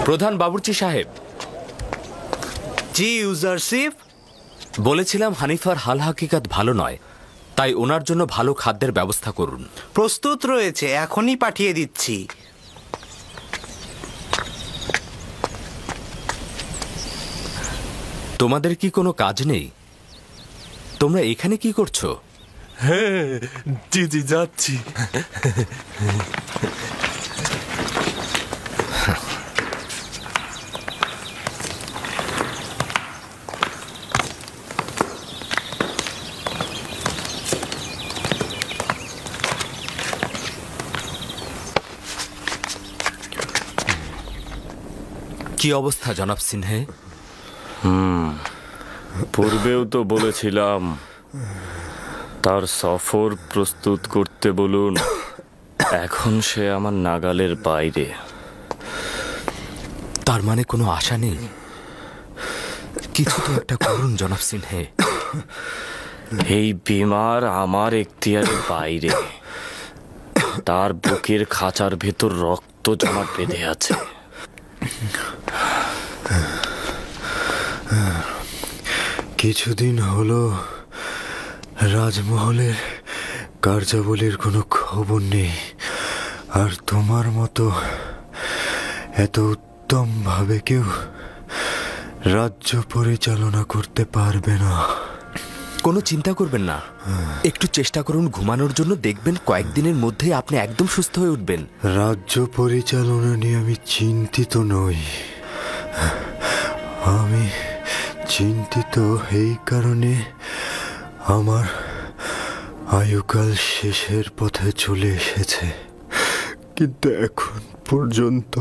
প্রধান বাবুর্চি সাহেব। জি ইউজারশিপ। বলেছিলাম হানিফার হাল হাকিকাত ভালো নয়, তাই ওনার জন্য ভালো খাদ্যের ব্যবস্থা করুন। প্রস্তুত রয়েছে, এখনই পাঠিয়ে দিচ্ছি। তোমাদের কি কোনো কাজ নেই? তোমরা এখানে কি করছো? হ্যাঁ জি জি যাচ্ছি। কি অবস্থা জনাব সিনহে? পূর্বেও তো বলেছিলাম তার সফর প্রস্তুত করতে বলুন। এখন সে আমার নাগালের বাইরে। তার মানে কোনো আশা নেই? কিছু তো একটা করুন জনাব সিনহে। এই বিমার আমার এখতিয়ারের বাইরে। তার বুকের খাঁচার ভেতর রক্ত জমাট বেঁধে আছে। কিছুদিন হলো রাজমহলের কার্যাবলীর কোনো খবর নেই, আর তোমার মতো এত উত্তমভাবে কেউ রাজ্য পরিচালনা করতে পারবে না। কোনো চিন্তা করবেন না, একটু চেষ্টা করুন ঘুমানোর জন্য, দেখবেন কয়েকদিনের মধ্যেই আপনি একদম সুস্থ হয়ে উঠবেন। রাজ্য পরিচালনা নিয়ে আমি চিন্তিত নই। আমি চিন্তিত এই কারণে আমার আয়ুকাল শেষের পথে চলে এসেছে, কিন্তু এখন পর্যন্ত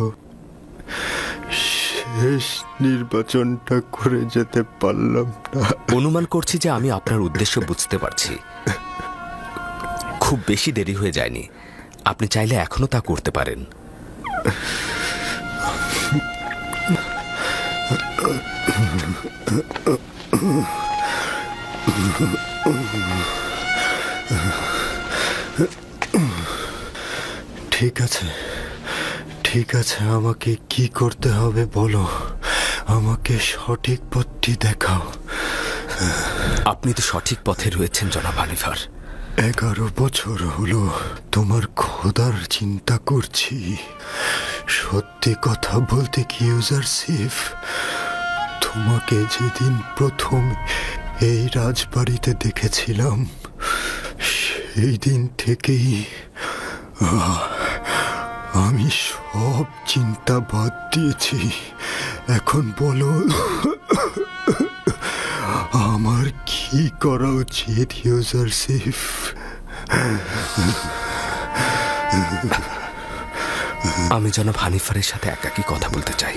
শেষ নির্বাচনটা করে যেতে পারলাম না। অনুমান করছি যে আমি আপনার উদ্দেশ্য বুঝতে পারছি। খুব বেশি দেরি হয়ে যায়নি, আপনি চাইলে এখনো তা করতে পারেন। ঠিক আছে, ঠিক আছে, আমাকে কি করতে হবে বলো, আমাকে সঠিক পথটি দেখাও। আপনি তো সঠিক পথে রয়েছেন জনাব হানিফার। 11 বছর হলো তোমার খোদার চিন্তা করছি। সত্যি কথা বলতে কি ইউজারশিপ, তোমাকে যেদিন প্রথম এই রাজবাড়িতে দেখেছিলাম সেই দিন থেকেই আমি সব চিন্তা বাদ দিয়েছি। এখন বলো আমার কি করা উচিত ইউজারশিপ? আমি জনাব হানিফারের সাথে একাকী কথা বলতে চাই।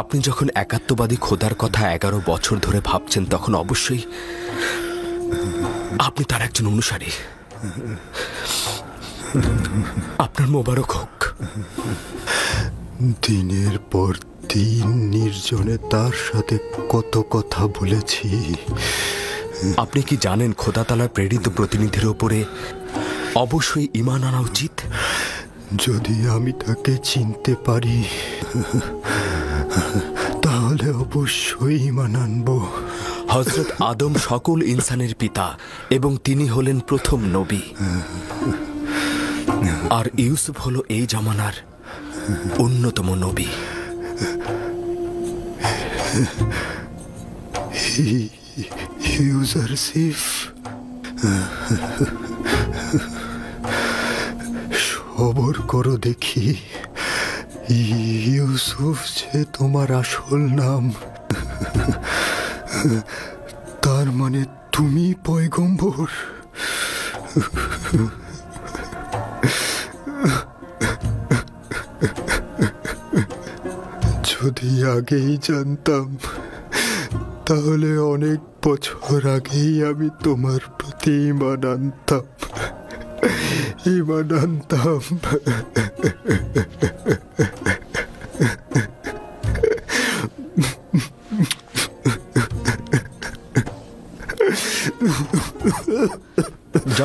আপনি যখন একাত্মবাদী খোদার কথা 11 বছর ধরে ভাবছেন, তখন অবশ্যই আপনি তার একজন অনুসারী। আপনার মোবারক হোক। দিনের পর দিন নির্জনে তার সাথে কত কথা বলেছি। আপনি কি জানেন খোদা তাআলার প্রেরিত প্রতিনিধির উপরে অবশ্যই ঈমান আনা উচিত? যদি আমি তাকে চিনতে পারি তাহলে অবশ্যই ঈমান আনব। হযরত আদম সকল ইনসানের পিতা এবং তিনি হলেন প্রথম নবী, আর ইউসুফ হলো এই জামানার অন্যতম নবী। ইউজারশিপ, সবর করো দেখি। ইউসুফ যে তোমার আসল নাম, তার মানে তুমি পয়গম্বর। যদি আগেই জানতাম তাহলে অনেক বছর আগেই আমি তোমার প্রতি ঈমান আনতাম।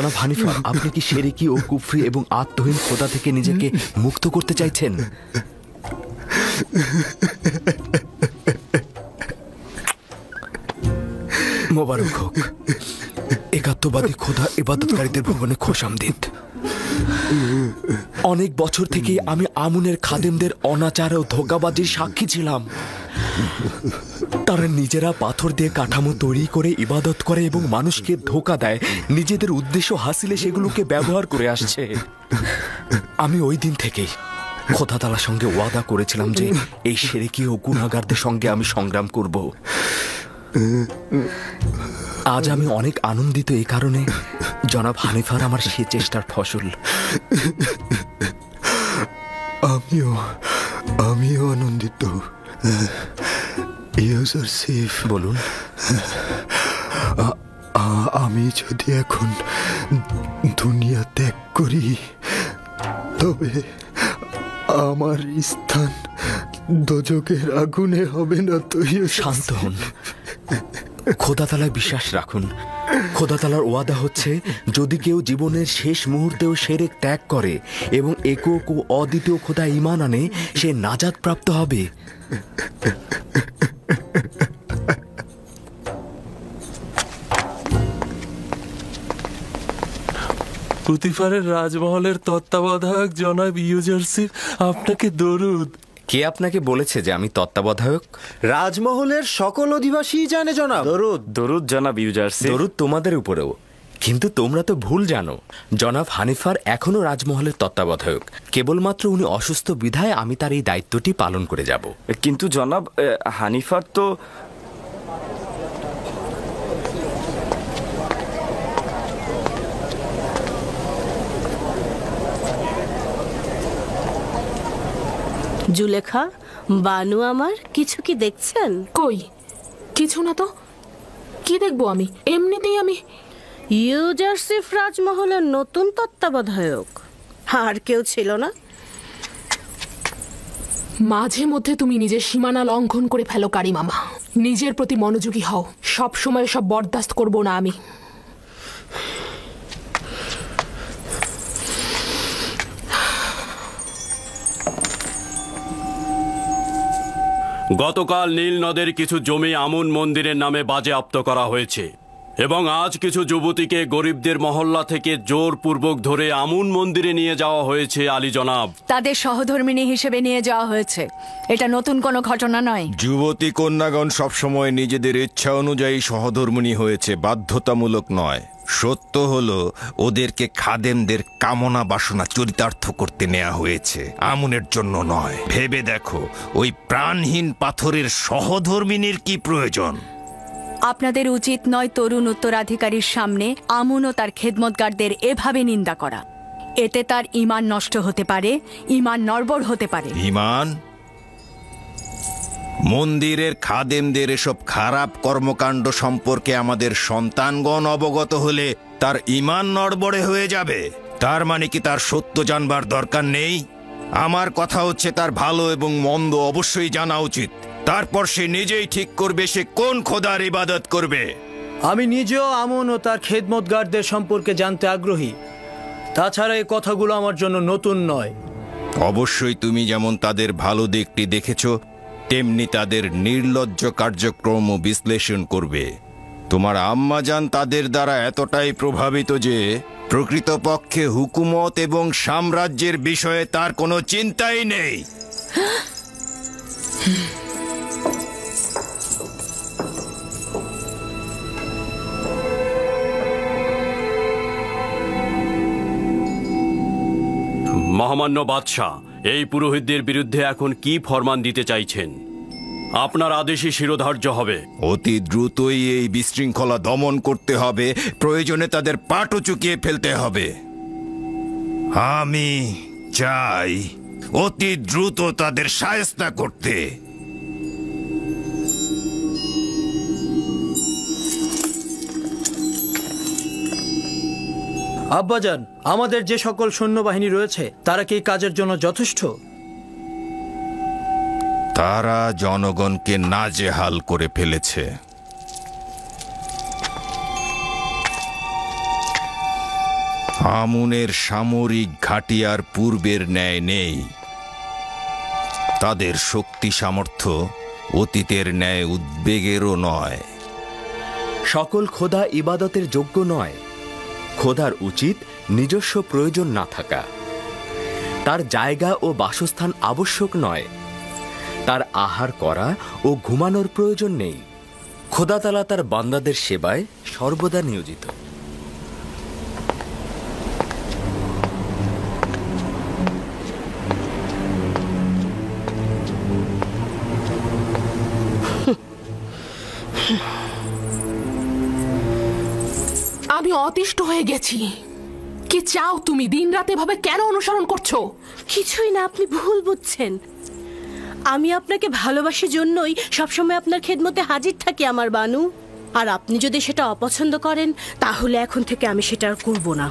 জনাব হানিফা, আপনি কি শিরকি ও কুফরি এবং আত্মহীন খোদা থেকে নিজেকে মুক্ত করতে চাইছেন? মোবারক হোক, একাত্মবাদী খোদা ইবাদতকারীদের ভবনে খোশামদিদ। অনেক বছর থেকে আমি আমুনের খাদেমদের অনাচার ও ধোঁকাবাজির সাক্ষী ছিলাম। তারা নিজেরা পাথর দিয়ে কাঠামো তৈরি করে ইবাদত করে এবং মানুষকে ধোঁকা দেয়, নিজেদের উদ্দেশ্য হাসিলে সেগুলোকে ব্যবহার করে আসছে। আমি ওই দিন থেকেই খোদা তাআলার সঙ্গে ওয়াদা করেছিলাম যে এই শিরকি ও গুনাহগারদের সঙ্গে আমি সংগ্রাম করব। আজ আমি অনেক আনন্দিত এই কারণে জনাব হানিফার আমার সে চেষ্টার ফসল। আমিও আনন্দিত। ইউজারশিপ, বলুন। আমি যদি এখন দুনিয়া ত্যাগ করি তবে আমার স্থান দোজখের আগুনে হবে না তো? শান্ত হন, খোদা তাআলায় বিশ্বাস রাখুন। খোদা তাআলার ওয়াদা হচ্ছে, যদি কেউ জীবনের শেষ মুহূর্তেও শিরক ত্যাগ করে এবং একক ও অদ্বিতীয় খোদা ঈমান আনে, সে নাজাত প্রাপ্ত হবে। পুতিফারের রাজমহলের তত্ত্বাবধায়ক জনাব ইউজারশিপ, আপনাকে দরুদ। কে আপনাকে বলেছে যে আমি তত্ত্বাবধায়ক? রাজমহলের সকল অধিবাসী জানে জনাব। দরুদ। দরুদ জনাব ইউজারশিপ। দরুদ তোমাদের উপরেও। কিন্তু তোমরা তো ভুল জানো, জনাব হানিফার এখনো রাজমহলের তত্ত্বাবধায়ক। কেবলমাত্র উনি অসুস্থ বিধায় আমি তার এই দায়িত্বটি পালন করে যাব। কিন্তু জনাব হানিফার তো জুলেখা, বানু আমার, কিছু কি দেখছেন? কই কিছু না তো। কি দেখবো আমি? এমনিতেই আমি। ইউজারশিপ রাজমহলের নতুন তত্ত্বাবধায়ক। আর কেউ ছিল না? মাঝে মধ্যে তুমি নিজের সীমানা লঙ্ঘন করে ফেলো কারি মামা। নিজের প্রতি মনোযোগী হও। সব সময় সব বরদাস্ত করব না আমি। গতকাল নীল নদের কিছু জমি আমুন মন্দিরের নামে বাজেয়াপ্ত করা হয়েছে এবং আজ কিছু যুবতীকে গরিবদের মহল্লা থেকে জোরপূর্বক ধরে আমুন মন্দিরে নিয়ে যাওয়া হয়েছে আলী জনাব। তাদের সহধর্মিণী হিসেবে নিয়ে যাওয়া হয়েছে। এটা নতুন কোনো ঘটনা নয়। যুবতী কন্যাগণ সবসময় নিজেদের ইচ্ছা অনুযায়ী সহধর্মিণী হয়েছে, বাধ্যতামূলক নয়। সত্য হলো ওদেরকে খাদেমদের কামনা বাসনা চরিতার্থ করতে নেওয়া হয়েছে, আমুনের জন্য নয়। ভেবে দেখো, ওই প্রাণহীন পাথরের সহধর্মিনীর কি প্রয়োজন? আপনাদের উচিত নয় তরুণ উত্তরাধিকারীর সামনে আমুন ও তার খেদমতগারদের এভাবে নিন্দা করা। এতে তার ঈমান নষ্ট হতে পারে, ঈমান নড়বড় হতে পারে। ঈমান? মন্দিরের খাদেমদের এসব খারাপ কর্মকাণ্ড সম্পর্কে আমাদের সন্তানগণ অবগত হলে তার ঈমান নড়বড়ে হয়ে যাবে। তার মানে কি তার সত্য জানবার দরকার নেই? আমার কথা হচ্ছে, তার ভালো এবং মন্দ অবশ্যই জানা উচিত। তারপর সে নিজেই ঠিক করবে সে কোন খোদার ইবাদত করবে। আমি নিজেও আমন ও তার খেদমতগারদের সম্পর্কে জানতে আগ্রহী। তাছাড়া এই কথাগুলো আমার জন্য নতুন নয়। অবশ্যই তুমি যেমন তাদের ভালো দিকটি দেখেছ, তেমনি তাদের নির্লজ্জ কার্যক্রম বিশ্লেষণ করবে। তোমার আম্মাজান তাদের দ্বারা এতটাই প্রভাবিত যে প্রকৃতপক্ষে হুকুমত এবং সাম্রাজ্যের বিষয়ে তার কোনো চিন্তাই নেই। মহামান্য বাদশাহ, এই পুরোহিতদের বিরুদ্ধে এখন কি ফরমান দিতে চাইছেন? আপনার আদেশই শিরোধার্য হবে। অতি দ্রুতই এই বিশৃঙ্খলা দমন করতে হবে, প্রয়োজনে তাদের পাটও চুকিয়ে ফেলতে হবে। আমি চাই অতি দ্রুত তাদের শায়েস্তা করতে। আব্বাজান, আমাদের যে সকল সৈন্যবাহিনী রয়েছে তারা কি কাজের জন্য যথেষ্ট? তারা জনগণকে নাজেহাল করে ফেলেছে। আমুনের সামরিক ঘাঁটি আর পূর্বের ন্যায় নেই। তাদের শক্তি সামর্থ্য অতীতের ন্যায় উদ্বেগেরও নয়। সকল খোদা ইবাদতের যোগ্য নয়। খোদার উচিত নিজস্ব প্রয়োজন না থাকা। তার জায়গা ও বাসস্থান আবশ্যক নয়। তার আহার করা ও ঘুমানোর প্রয়োজন নেই। খোদা তাআলা তার বান্দাদের সেবায় সর্বদা নিয়োজিত। আমি অতিষ্ঠ হয়ে গেছি। কি চাও তুমি? দিনরাত এভাবে কেন অনুসরণ করছো? কিছুই না, আপনি ভুল বুঝছেন। আমি আপনাকে ভালোবাসি জন্যই সবসময় আপনার খেদমতে হাজির থাকি আমার বানু। আর আপনি যদি সেটা অপছন্দ করেন তাহলে এখন থেকে আমি সেটা আর করব না।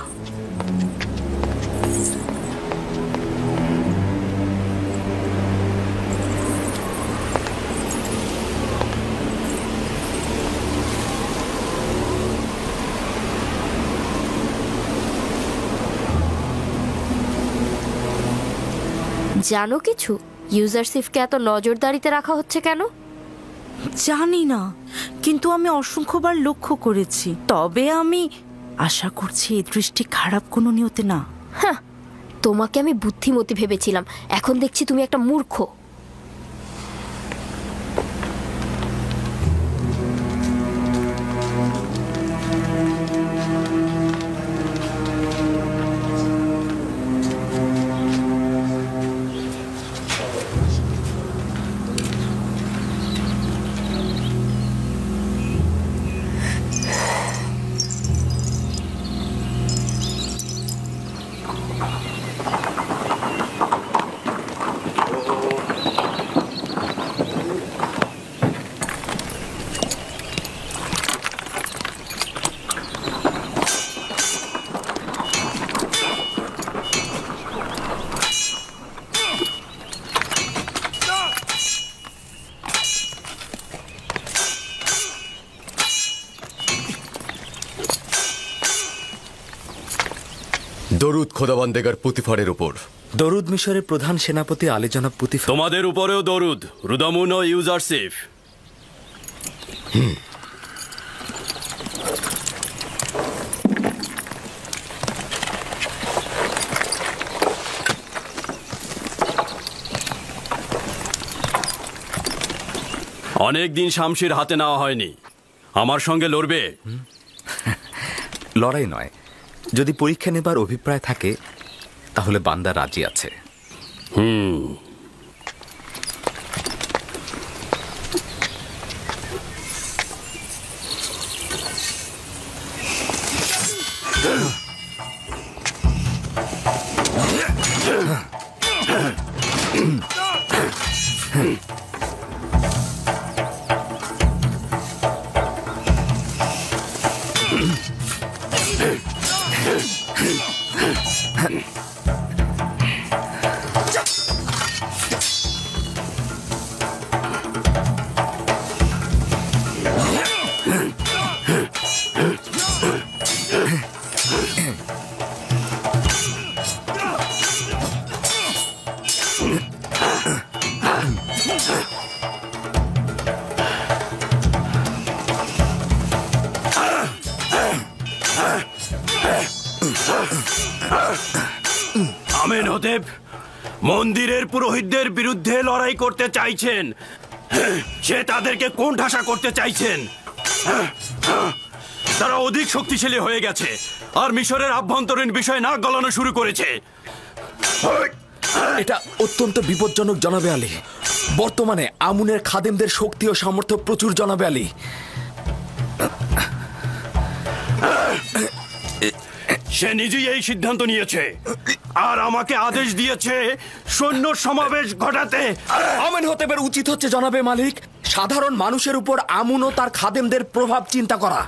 জানো কিছু? ইউজারশিপকে এত নজরদারিতে রাখা হচ্ছে কেন? জানি না, কিন্তু আমি অসংখ্যবার লক্ষ্য করেছি। তবে আমি আশা করছি এই দৃষ্টি খারাপ কোনো নিয়তে না। হ্যাঁ, তোমাকে আমি বুদ্ধিমতী ভেবেছিলাম, এখন দেখছি তুমি একটা মূর্খ। দরুদ খোদাবন্দেগার পুতিফারের উপর। দরুদ মিশরের প্রধান সেনাপতি আলী জনাব পুতিফার। তোমাদের উপরেও দরুদ, রুদামুন ও ইউজারশিপ। অনেক দিন শামশির হাতে নেওয়া হয়নি। আমার সঙ্গে লড়বে? লড়াই নয়, যদি পরীক্ষা নেবার অভিপ্রায় থাকে তাহলে বান্দা রাজি আছে। আমেনহোতেপ মন্দিরের পুরোহিতদের বিরুদ্ধে লড়াই করতে চাইছেন। সে তাদেরকে কোণঠাসা করতে চাইছেন। তারা অধিক শক্তিশালী হয়ে গেছে আর মিশরের আভ্যন্তরীণ বিষয় নাক গলানো শুরু করেছে। এটা অত্যন্ত বিপজ্জনক জনাবে আলী। বর্তমানে আমুনের খাদেমদের শক্তি ও সামর্থ্য প্রচুর জনাবে আলী। সে নিজেই এই সিদ্ধান্ত নিয়েছে আর আমাকে আদেশ দিয়েছে সৈন্য সমাবেশ ঘটাতে। আমেনহোতেপের উচিত হচ্ছে জনাবে মালিক সাধারণ মানুষের উপর আমুন ও তার খাদেমদের প্রভাব চিন্তা করা।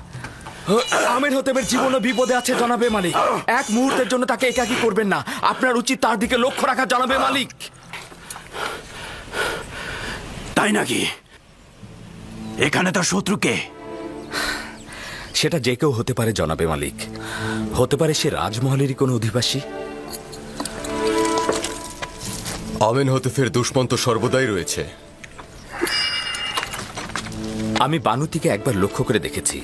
আমেনহোতেপের জীবনও বিপদে আছে জনাবে মালিক। এক মুহূর্তের জন্য তাকে একাকী করবেন না। আপনার উচিত তার দিকে লক্ষ্য রাখা জনাবে মালিক। তাই নাকি? এখানে তার শত্রুকে? সেটা যে কেউ হতে পারে জনাবে মালিক। হতে পারে সে রাজমহলেরই কোনো অধিবাসী। আমেনহতেপের দুশ্মন তো সর্বদাই রয়েছে। আমি বানুতিকে একবার লক্ষ্য করে দেখেছি।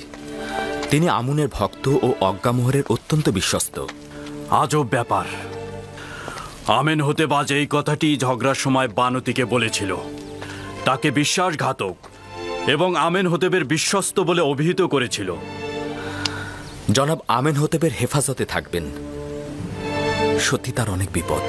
তিনি আমুনের ভক্ত ও অজ্ঞামোহরের অত্যন্ত বিশ্বস্ত। আজব ব্যাপার। আমেনহতেপ আজ এই কথাটি ঝগড়ার সময় বানুতিকে বলেছিল। তাকে বিশ্বাসঘাতক এবং আমেনহতেপের বিশ্বস্ত বলে অভিহিত করেছিল। জনাব আমেনহতেপের হেফাজতে থাকবেন। সত্যি তার অনেক বিপদ।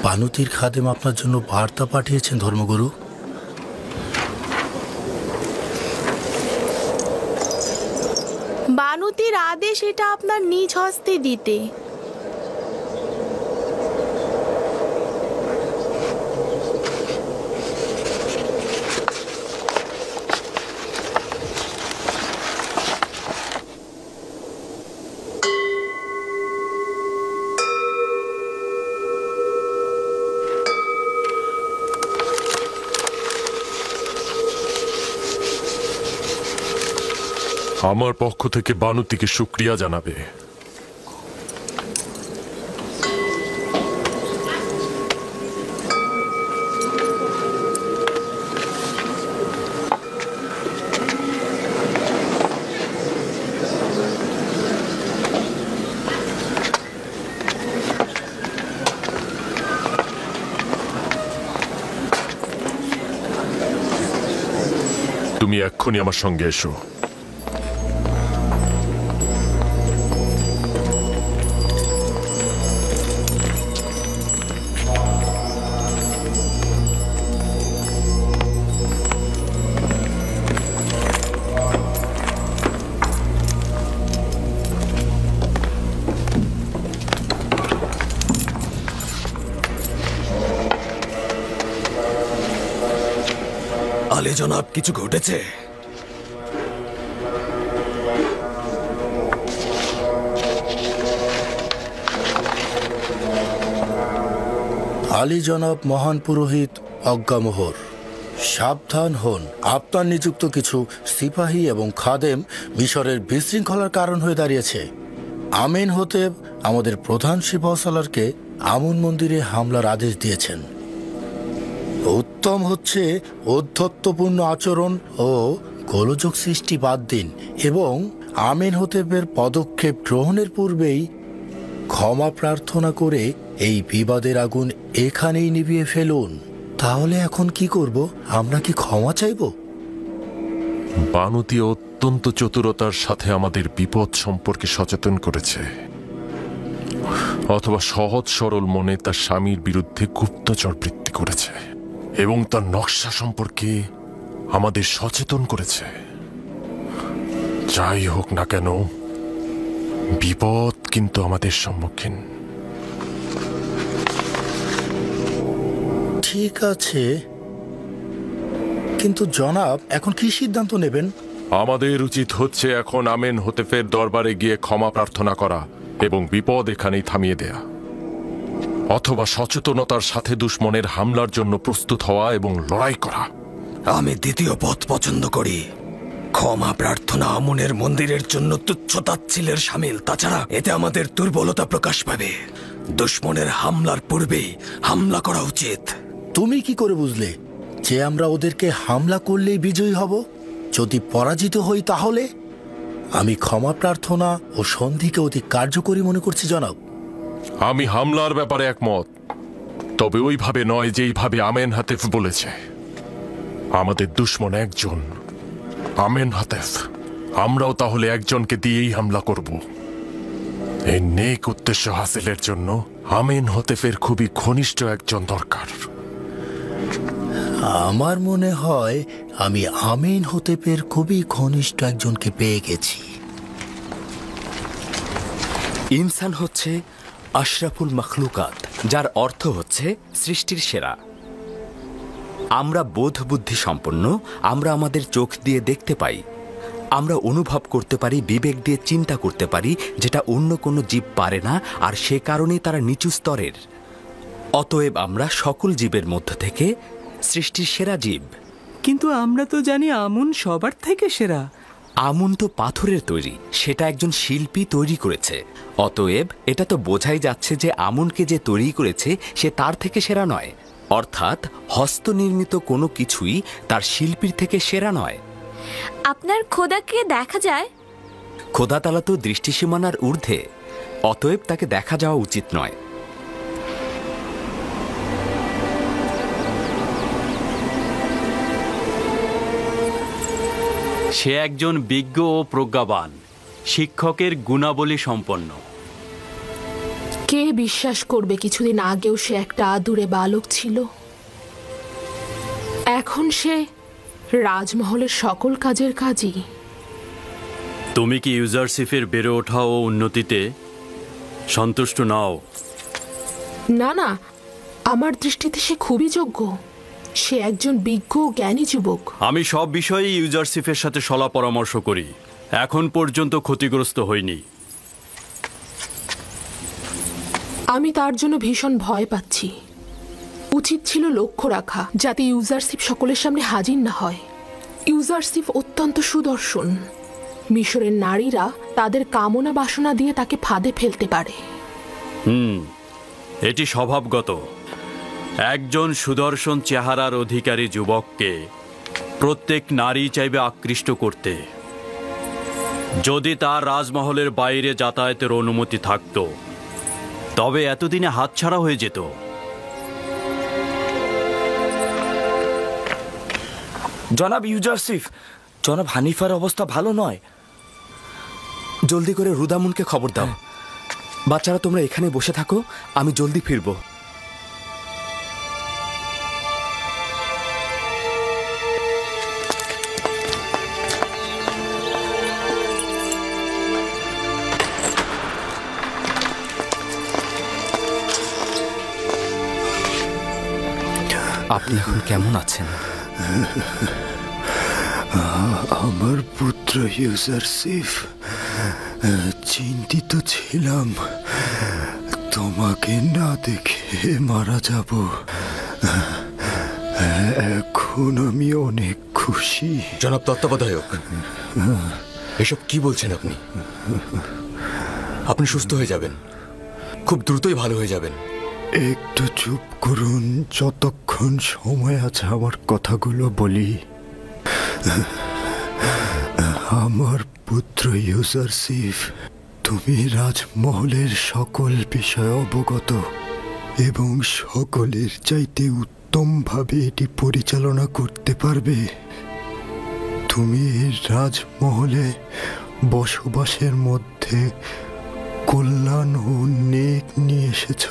বানুতির খাদেম আপনার জন্য বার্তা পাঠিয়েছেন ধর্মগুরু। বানুতির আদেশ এটা আপনার নিজ হস্তে দিতে। আমার পক্ষ থেকে বানুতিকে শুকরিয়া জানাবে। তুমি এক্ষুনি আমার সঙ্গে এসো। আলী জনাব, কিছু ঘটেছে? আলী জনাব মহান পুরোহিত অজ্ঞামোহর, সাবধান হন। আপনার নিযুক্ত কিছু সিপাহী এবং খাদেম মিশরের বিশৃঙ্খলার কারণ হয়ে দাঁড়িয়েছে। আমেনহতেপ আমাদের প্রধান সিপাহসালারকে আমুন মন্দিরে হামলার আদেশ দিয়েছেন। উত্তম হচ্ছে ঔদ্ধত্যপূর্ণ আচরণ ও গোলযোগ সৃষ্টি বাদ দিন এবং আমেনহতেপের পদক্ষেপ গ্রহণের পূর্বেই ক্ষমা প্রার্থনা করে এই বিবাদের আগুন এখানেই নিভিয়ে ফেলুন। তাহলে এখন কি করব? আমরা কি ক্ষমা চাইব? বানুতি অত্যন্ত চতুরতার সাথে আমাদের বিপদ সম্পর্কে সচেতন করেছে, অথবা সহজ সরল মনে তার স্বামীর বিরুদ্ধে গুপ্তচর বৃত্তি করেছে এবং তার নকশা সম্পর্কে আমাদের সচেতন করেছে। যাই হোক না কেন, বিপদ কিন্তু আমাদের সম্মুখীন। ঠিক আছে, কিন্তু জনাব এখন কি সিদ্ধান্ত নেবেন? আমাদের উচিত হচ্ছে এখন আমেনহতেপের দরবারে গিয়ে ক্ষমা প্রার্থনা করা এবং বিপদ এখানেই থামিয়ে দেয়া, অথবা সচেতনতার সাথে দুশ্মনের হামলার জন্য প্রস্তুত হওয়া এবং লড়াই করা। আমি দ্বিতীয় পথ পছন্দ করি। ক্ষমা প্রার্থনা আমুনের মন্দিরের জন্য তুচ্ছতাচ্ছিলের সামিল। তাছাড়া এতে আমাদের দুর্বলতা প্রকাশ পাবে। দুশ্মনের হামলার পূর্বেই হামলা করা উচিত। তুমি কি করে বুঝলে যে আমরা ওদেরকে হামলা করলেই বিজয়ী হব? যদি পরাজিত হই তাহলে? আমি ক্ষমা প্রার্থনা ও সন্ধিকে অতি কার্যকরী মনে করছি জনাব। আমি হামলার ব্যাপারে একমত, তবে ওইভাবে নয় যেইভাবে আমেনহতেপ বলেছে। আমাদের দুশ্মন একজন, আমেনহতেপ। আমরাও তাহলে একজনকে দিয়েই হামলা করব। এই নেক উদ্দেশ্য হাসিলের জন্য আমিন হতেফের খুবই ঘনিষ্ঠ একজন দরকার। আমার মনে হয় আমি আমিন হতেফের খুবই ঘনিষ্ঠ একজনকে পেয়ে গেছি। ইনসান হচ্ছে আশরাফুল মখলুকাত, যার অর্থ হচ্ছে সৃষ্টির সেরা। আমরা বোধ বুদ্ধি সম্পন্ন, আমরা আমাদের চোখ দিয়ে দেখতে পাই, আমরা অনুভব করতে পারি, বিবেক দিয়ে চিন্তা করতে পারি, যেটা অন্য কোনো জীব পারে না, আর সে কারণেই তারা নিচু স্তরের। অতএব আমরা সকল জীবের মধ্য থেকে সৃষ্টির সেরা জীব। কিন্তু আমরা তো জানি আমুন সবার থেকে সেরা। আমুন তো পাথরের তৈরি, সেটা একজন শিল্পী তৈরি করেছে। অতএব এটা তো বোঝাই যাচ্ছে যে আমুনকে যে তৈরি করেছে সে তার থেকে সেরা নয়। অর্থাৎ হস্তনির্মিত কোনো কিছুই তার শিল্পীর থেকে সেরা নয়। আপনার খোদাকে দেখা যায়? খোদা তাআলা তো দৃষ্টিসীমানার ঊর্ধ্বে, অতএব তাকে দেখা যাওয়া উচিত নয়। সে একজন বিজ্ঞ ও প্রজ্ঞাবান, শিক্ষকের গুণাবলী সম্পন্ন। কে বিশ্বাস করবে কিছুদিন আগেও সে একটা আদুরে বালক ছিল, এখন সে রাজমহলের সকল কাজের কাজই। তুমি কি ইউজারশিপের বেড়ে ওঠা ও উন্নতিতে সন্তুষ্ট নাও? না না, আমার দৃষ্টিতে সে খুবই যোগ্য। সে একজন বিজ্ঞ ও জ্ঞানী যুবক। আমি সব বিষয়ে ইউজারশিপের সাথে সলা পরামর্শ করি, এখন পর্যন্ত ক্ষতিগ্রস্ত হইনি। আমি তার জন্য ভীষণ ভয় পাচ্ছি। উচিত ছিল লক্ষ্য রাখা যাতে ইউজারশিপ সকলের সামনে হাজির না হয়। ইউজারশিপ অত্যন্ত সুদর্শন। মিশরের নারীরা তাদের কামনা বাসনা দিয়ে তাকে ফাঁদে ফেলতে পারে। এটি স্বভাবগত। একজন সুদর্শন চেহারার অধিকারী যুবককে প্রত্যেক নারী চাইবে আকৃষ্ট করতে। যদি তার রাজমহলের বাইরে যাতায়াতের অনুমতি থাকত, তবে এতদিনে হাতছাড়া হয়ে যেত। জনাব ইউজারশিপ, জনাব হানিফার অবস্থা ভালো নয়। জলদি করে রুদামুনকে খবর দাও। বাচ্চারা তোমরা এখানে বসে থাকো, আমি জলদি ফিরব। আপনি এখন কেমন আছেন? আমার পুত্র ইউজারশিপ, চিন্তিত ছিলাম তোমাকে না দেখে মারা যাব। এখন আমি অনেক খুশি। জনাব তত্ত্বাবধায়ক, এসব কি বলছেন আপনি? আপনি সুস্থ হয়ে যাবেন, খুব দ্রুতই ভালো হয়ে যাবেন। একটু চুপ করুন, যতক্ষণ সময় আছে আমার কথাগুলো বলি। আমার পুত্র ইউজারশিপ, তুমি রাজমহলের সকল বিষয়ে অবগত এবং সকলের চাইতে উত্তমভাবে এটি পরিচালনা করতে পারবে। তুমি এই রাজমহলে বসবাসের মধ্যে কল্যাণ ও নেক নিয়ে এসেছ।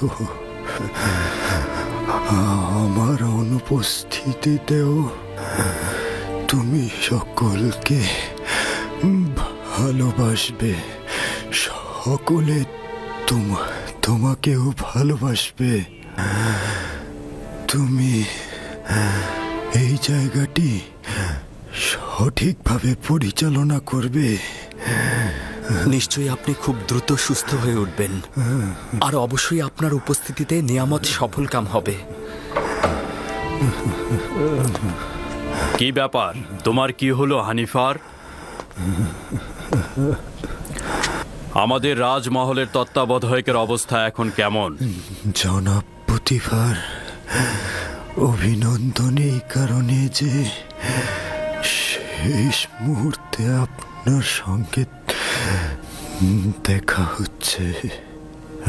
আমার অনুপস্থিতিতেও তুমি সকলকে ভালোবাসবে, সকলে তোমাকেও ভালোবাসবে। তুমি এই জায়গাটি সঠিকভাবে পরিচালনা করবে। নিশ্চয়ই আপনি খুব দ্রুত সুস্থ হয়ে উঠবেন, আর অবশ্যই আপনার উপস্থিতিতে নিয়ামত সফল কাম হবে। কি ব্যাপার, তোমার কি হলো হানিফার? আমাদের রাজমহলের তত্ত্বাবধায়কের অবস্থা এখন কেমন? জনাব পুতিফার, অভিনন্দন এই কারণে যে শেষ মুহূর্তে আপনার সঙ্গে দেখা হচ্ছে।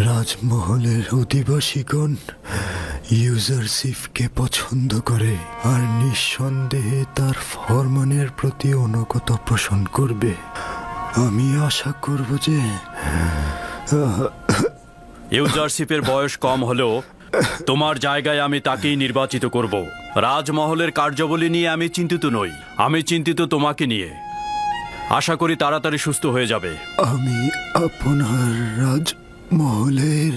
রাজমহলের অধিবাসীগণ ইউজারশিপকে পছন্দ করে আর নিঃসন্দেহে তার ফরমানের প্রতি অনুগত পোষণ করবে। আমি আশা করব যে ইউজারশিপের বয়স কম হলেও তোমার জায়গায় আমি তাকেই নির্বাচিত করব। রাজমহলের কার্যাবলী নিয়ে আমি চিন্তিত নই, আমি চিন্তিত তোমাকে নিয়ে। আশা করি তাড়াতাড়ি সুস্থ হয়ে যাবে। আমি আপনার রাজমহলের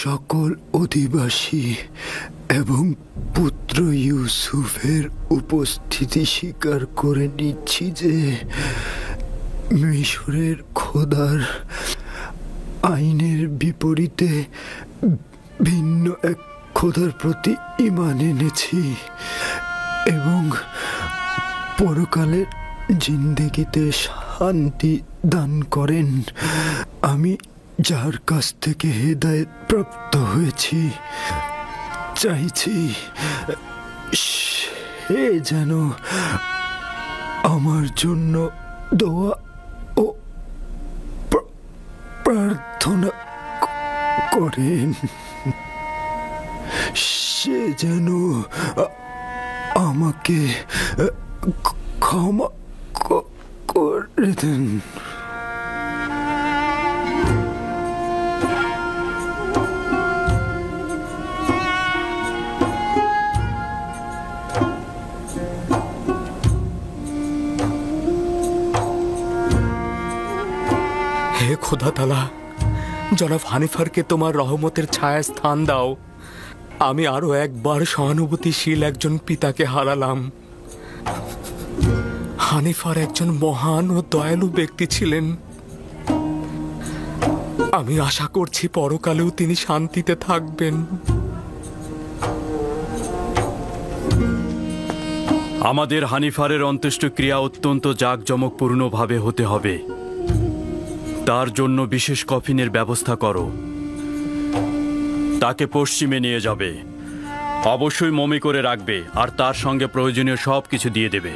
সকল অধিবাসী এবং পুত্র ইউসুফের উপস্থিতি স্বীকার করে নিচ্ছি যে মিশরের খোদার আইনের বিপরীতে ভিন্ন এক খোদার প্রতি ঈমান এনেছি এবং পরকালের জিন্দেগিতে শান্তি দান করেন। আমি যার কাছ থেকে হেদায়েত প্রাপ্ত হয়েছি চাইছি সে যেন আমার জন্য দোয়া ও প্রার্থনা করেন। সে যেন আমাকে ক্ষমা করে দেন। হে খোদা তাআলা, জনাব হানিফারকে তোমার রহমতের ছায়ায় স্থান দাও। আমি আরো একবার সহানুভূতিশীল একজন পিতাকে হারালাম। হানিফার একজন মহান ও দয়ালু ব্যক্তি ছিলেন। আমি আশা করছি পরকালেও তিনি শান্তিতে থাকবেন। আমাদের হানিফারের অন্ত্যেষ্টিক্রিয়া অত্যন্ত জাঁকজমকপূর্ণভাবে হতে হবে। তার জন্য বিশেষ কফিনের ব্যবস্থা করো। তাকে পশ্চিমে নিয়ে যাবে, অবশ্যই মমি করে রাখবে আর তার সঙ্গে প্রয়োজনীয় সব কিছু দিয়ে দেবে।